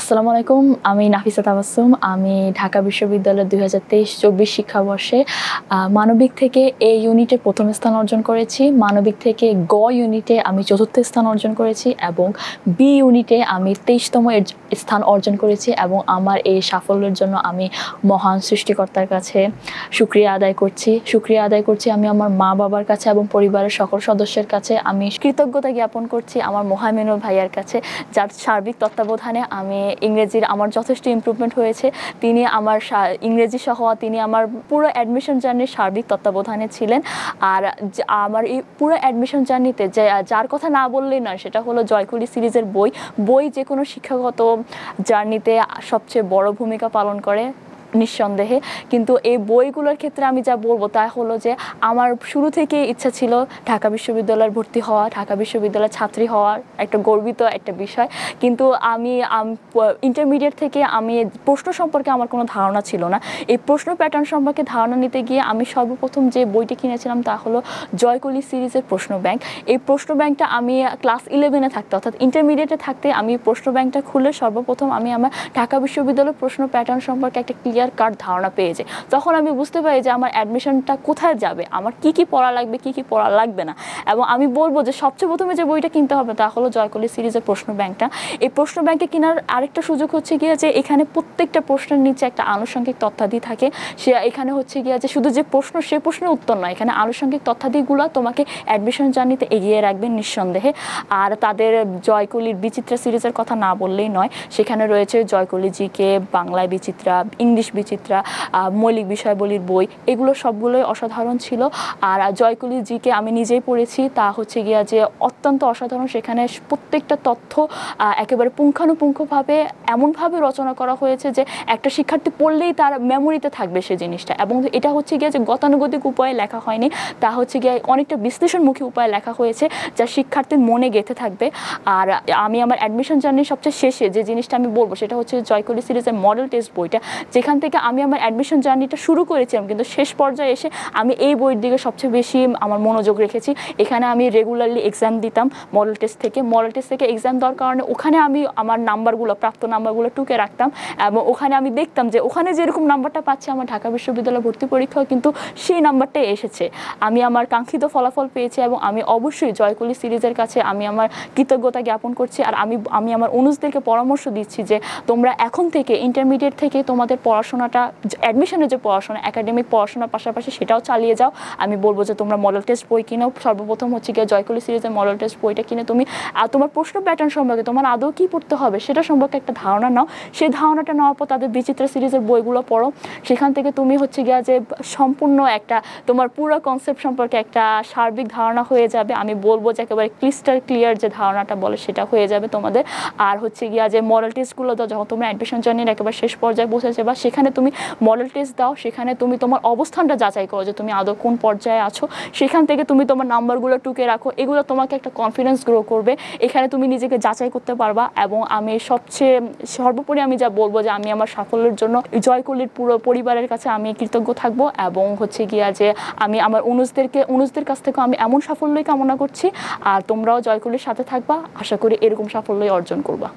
আসসালামু আলাইকুম। আমি নাফিসা তাবাসসুম। আমি ঢাকা বিশ্ববিদ্যালয়ের ২০২৩-২৪ শিক্ষাবর্ষে মানবিক থেকে এ ইউনিটে প্রথম স্থান অর্জন করেছি। মানবিক থেকে গ ইউনিটে আমি চতুর্থ স্থান অর্জন করেছি এবং বি ইউনিটে আমি ২৩তম স্থান অর্জন করেছি এবং আমার এই সাফল্যের জন্য আমি মহান সৃষ্টিকর্তার কাছে শুকরিয়া আদায় করছি আমি আমার মা-বাবার কাছে এবং পরিবারের সকল সদস্যের কাছে আমি কৃতজ্ঞতা জ্ঞাপন করছি আমার মোহামিনুল ভাইয়ার কাছে, যার সার্বিক তত্ত্বাবধানে আমি ইংরেজির আমার যথেষ্ট ইমপ্রুভমেন্ট হয়েছে। তিনি আমার ইংরেজি সহ তিনি আমার পুরো অ্যাডমিশন জার্নির সার্বিক তত্ত্বাবধানে ছিলেন। আর আমার এই পুরো অ্যাডমিশন জার্নিতে যার কথা না বললেই নয় সেটা হলো জয়কুলি সিরিজের বই যে কোনো শিক্ষাগত জার্নিতে সবচেয়ে বড় ভূমিকা পালন করে নিঃসন্দেহে। কিন্তু এই বইগুলোর ক্ষেত্রে আমি যা বলবো তা হলো যে আমার শুরু থেকে ইচ্ছা ছিল ঢাকা বিশ্ববিদ্যালয়ে ভর্তি হওয়া, ঢাকা বিশ্ববিদ্যালয়ের ছাত্রী হওয়ার একটা গর্বিত একটা বিষয়। কিন্তু আমি ইন্টারমিডিয়েট থেকে আমি প্রশ্ন সম্পর্কে আমার কোনো ধারণা ছিল না। এই প্রশ্ন প্যাটার্ন সম্পর্কে ধারণা নিতে গিয়ে আমি সর্বপ্রথম যে বইটি কিনেছিলাম তা হলো জয়কুলি সিরিজের প্রশ্ন ব্যাংক। এই প্রশ্ন ব্যাংকটা আমি ক্লাস 11-এ থাকতে অর্থাৎ ইন্টারমিডিয়েটে থাকতে আমি প্রশ্ন ব্যাংকটা খুলে সর্বপ্রথম আমি আমার ঢাকা বিশ্ববিদ্যালয়ের প্রশ্ন প্যাটার্ন সম্পর্কে একটা ক্লিয়ার কার্ড ধারণা পেয়ে যায়। তখন আমি বুঝতে পারি যে আমার অ্যাডমিশনটা কোথায় যাবে, আমার কি কি পড়া লাগবে, কি কি পড়া লাগবে না। এবং আমি বলবো যে সবচেয়ে প্রথমে যে বইটা কিনতে হবে তা হলো জয়কুলি সিরিজের প্রশ্ন ব্যাংকটা। এই প্রশ্ন ব্যাংকে কেনার আরেকটা সুযোগ হচ্ছে গিয়ে যে এখানে প্রত্যেকটা প্রশ্নের নিচে একটা আনুষঙ্গিক তথ্যাদি থাকে। সে এখানে হচ্ছে গিয়ে যে শুধু যে প্রশ্ন সে প্রশ্নের উত্তর নয়, এখানে আনুষঙ্গিক তথ্যাদিগুলো তোমাকে অ্যাডমিশন জার্নিতে এগিয়ে রাখবে নিঃসন্দেহে। আর তাদের জয়কুলির বিচিত্রা সিরিজের কথা না বললেই নয়, সেখানে রয়েছে জয়কুলি জিকে, বাংলায় বিচিত্রা, ইংলিশ বিচিত্রা, মৌলিক বিষয়াবলীর বই, এগুলো সবগুলোই অসাধারণ ছিল। আর জয়কুলি জিকে আমি নিজেই পড়েছি, তা হচ্ছে গিয়া যে অত্যন্ত অসাধারণ। সেখানে প্রত্যেকটা তথ্য একেবারে পুঙ্খানুপুঙ্খভাবে এমনভাবে রচনা করা হয়েছে যে একটা শিক্ষার্থী পড়লেই তার মেমোরিতে থাকবে সে জিনিসটা। এবং এটা হচ্ছে গিয়া যে গতানুগতিক উপায়ে লেখা হয়নি, তা হচ্ছে গিয়া অনেকটা বিশ্লেষণমুখী উপায়ে লেখা হয়েছে যা শিক্ষার্থীর মনে গেঁথে থাকবে। আর আমি আমার অ্যাডমিশন জার্নির সবচেয়ে শেষে যে জিনিসটা আমি বলবো সেটা হচ্ছে জয়কুলি সিরিজের মডেল টেস্ট বইটা, যেখান থেকে আমি আমার অ্যাডমিশন জার্নিটা শুরু করেছিলাম, কিন্তু শেষ পর্যায়ে এসে আমি এই বইয়ের দিকে সবচেয়ে বেশি আমার মনোযোগ রেখেছি। এখানে আমি রেগুলারলি এক্সাম দিতাম মডেল টেস্ট থেকে এক্সাম দেওয়ার কারণে ওখানে আমি আমার প্রাপ্ত নাম্বারগুলো টুকে রাখতাম এবং ওখানে আমি দেখতাম যে ওখানে যেরকম নাম্বারটা পাচ্ছে আমার ঢাকা বিশ্ববিদ্যালয় ভর্তি পরীক্ষাও কিন্তু সেই নাম্বারটাই এসেছে। আমি আমার কাঙ্ক্ষিত ফলাফল পেয়েছি এবং আমি অবশ্যই জয়কুলি সিরিজের কাছে আমি আমার কৃতজ্ঞতা জ্ঞাপন করছি। আর আমি আমার অনুজদেরকে পরামর্শ দিচ্ছি যে তোমরা এখন থেকে ইন্টারমিডিয়েট থেকে তোমাদের পড়াশোনাটা, অ্যাডমিশনের যে পড়াশোনা, একাডেমিক পড়াশোনার পাশাপাশি সেটাও চালিয়ে যাও। আমি বলবো যে তোমরা মডেল টেস্ট বই কিনো। সর্বপ্রথম হচ্ছে গিয়ে জয়কুলি সিরিজের মডেল টেস্ট বইটা কিনে তুমি তোমার প্রশ্ন প্যাটার্ন সম্পর্কে, তোমার আদৌ কী পড়তে হবে সেটা সম্পর্কে একটা ধারণা নাও। সেই ধারণাটা নেওয়ার পর তাদের বিচিত্রা সিরিজের বইগুলো পড়ো। সেখান থেকে তুমি হচ্ছে গিয়া যে সম্পূর্ণ একটা তোমার পুরো কনসেপ্ট সম্পর্কে একটা সার্বিক ধারণা হয়ে যাবে। আমি বলবো যে একেবারে ক্লিয়ার যে ধারণাটা বলে সেটা হয়ে যাবে তোমাদের। আর হচ্ছে গিয়া যে মডেল টেস্টগুলো দাও যখন তোমরা অ্যাডমিশন জার্নির একেবারে শেষ পর্যায়ে বসেছে, বা সেখানে তুমি মডেল টেস্ট দাও, সেখানে তুমি তোমার অবস্থানটা যাচাই করো যে তুমি আদৌ কোন পর্যায়ে আছো। সেখান থেকে তুমি তোমার নাম্বারগুলো টুকে রাখো, এগুলো তোমাকে একটা কনফিডেন্স গ্রো করবে। এখানে তুমি নিজেকে যাচাই করতে পারবা। এবং আমি সর্বোপরি আমি যা বলবো যে আমি আমার সাফল্যের জন্য জয়কুলির পুরো পরিবারের কাছে আমি কৃতজ্ঞ থাকবো এবং হচ্ছে গিয়া যে আমি আমার অনুজদের কাছ থেকে আমি এমন সাফল্যই কামনা করছি। আর তোমরাও জয়কুলির সাথে থাকবা, আশা করি এরকম সাফল্যই অর্জন করবা।